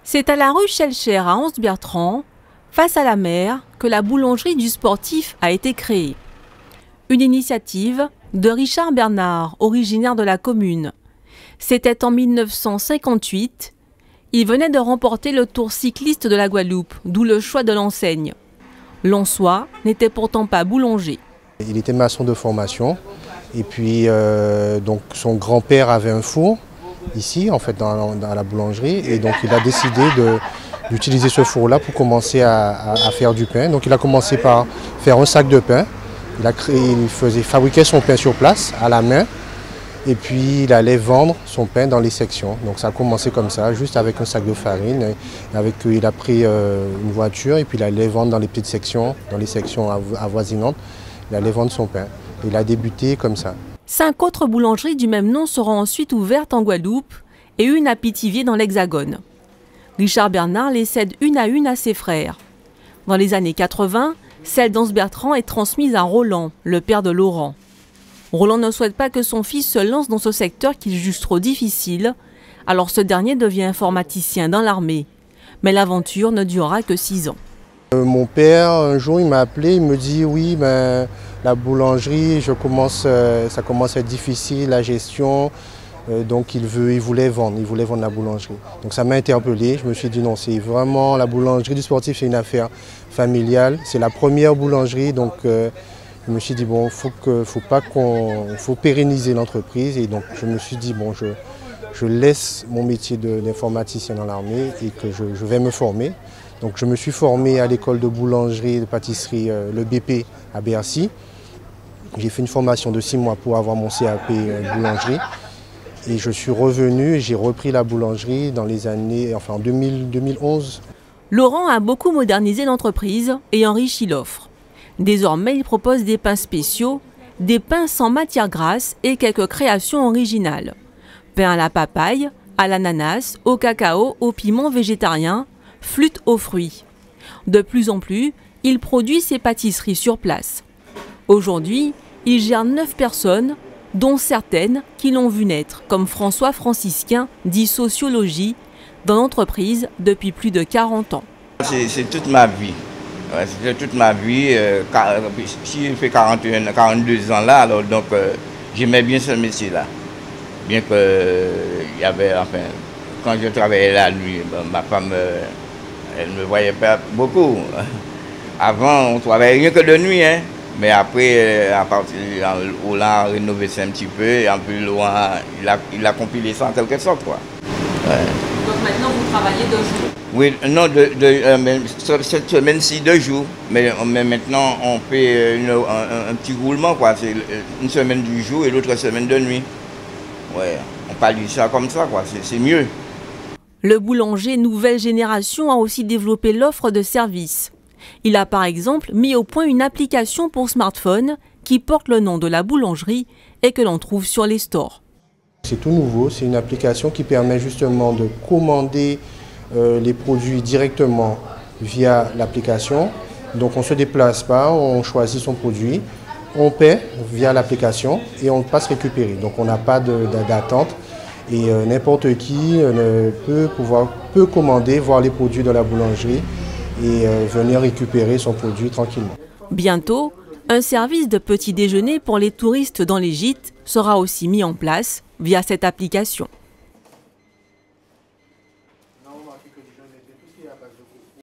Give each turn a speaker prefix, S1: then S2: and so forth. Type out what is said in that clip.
S1: C'est à la rue Schellcher à Anse-Bertrand, face à la mer, que la boulangerie du sportif a été créée. Une initiative de Richard Bernard, originaire de la commune. C'était en 1958. Il venait de remporter le Tour cycliste de la Guadeloupe, d'où le choix de l'enseigne. Lonsois n'était pourtant pas boulanger.
S2: Il était maçon de formation et puis donc son grand-père avait un four ici en fait dans la boulangerie et donc il a décidé d'utiliser ce four-là pour commencer à faire du pain. Donc il a commencé par faire un sac de pain. Il fabriquait son pain sur place à la main et puis il allait vendre son pain dans les sections. Donc ça a commencé comme ça, juste avec un sac de farine. Il a pris une voiture et puis il allait vendre dans les petites sections, dans les sections avoisinantes. Il allait vendre son pain. Il a débuté comme ça.
S1: 5 autres boulangeries du même nom seront ensuite ouvertes en Guadeloupe et une à Pithiviers dans l'Hexagone. Richard Bernard les cède une à ses frères. Dans les années 80, celle d'Anse-Bertrand est transmise à Roland, le père de Laurent. Roland ne souhaite pas que son fils se lance dans ce secteur qu'il juge trop difficile, alors ce dernier devient informaticien dans l'armée. Mais l'aventure ne durera que 6 ans.
S2: Mon père, un jour, il m'a appelé, il me dit oui, la boulangerie, ça commence à être difficile, la gestion, donc il voulait vendre la boulangerie. Donc ça m'a interpellé, je me suis dit non, c'est vraiment la boulangerie du sportif, c'est une affaire familiale, c'est la première boulangerie, donc je me suis dit bon, faut pérenniser l'entreprise et donc je me suis dit bon, je laisse mon métier d'informaticien dans l'armée et que je vais me former. Donc je me suis formé à l'école de boulangerie et de pâtisserie, le BP à Bercy. J'ai fait une formation de 6 mois pour avoir mon CAP boulangerie. Et je suis revenu et j'ai repris la boulangerie dans les années, en 2011.
S1: Laurent a beaucoup modernisé l'entreprise et enrichi l'offre. Désormais, il propose des pains spéciaux, des pains sans matière grasse et quelques créations originales. Pain à la papaye, à l'ananas, au cacao, au piment végétarien, flûte aux fruits. De plus en plus, il produit ses pâtisseries sur place. Aujourd'hui, il gère 9 personnes, dont certaines qui l'ont vu naître, comme François Franciscain, dit sociologie, dans l'entreprise depuis plus de 40 ans.
S3: C'est toute ma vie. Ouais, c'est toute ma vie. J'ai fait 42 ans là, alors donc j'aimais bien ce métier-là. Bien que il y avait, quand je travaillais la nuit, ma femme elle ne me voyait pas beaucoup. Avant, on travaillait rien que de nuit, hein. Mais après, à partir on l'a rénové ça un petit peu, et un peu loin, il a compilé ça en quelque sorte, quoi. Ouais.
S1: Donc maintenant, vous travaillez 2 jours?
S3: Oui, non, cette semaine-ci 2 jours. Mais maintenant, on fait un petit roulement, quoi. C'est une semaine du jour et l'autre semaine de nuit. Ouais, on parle de ça comme ça, quoi. C'est mieux.
S1: Le boulanger nouvelle génération a aussi développé l'offre de services. Il a par exemple mis au point une application pour smartphone qui porte le nom de la boulangerie et que l'on trouve sur les stores.
S2: C'est tout nouveau, c'est une application qui permet justement de commander les produits directement via l'application. Donc on ne se déplace pas, on choisit son produit, on paie via l'application et on passe récupérer. Donc on n'a pas d'attente. Et n'importe qui peut commander, voir les produits de la boulangerie et venir récupérer son produit tranquillement.
S1: Bientôt, un service de petit déjeuner pour les touristes dans les gîtes sera aussi mis en place via cette application.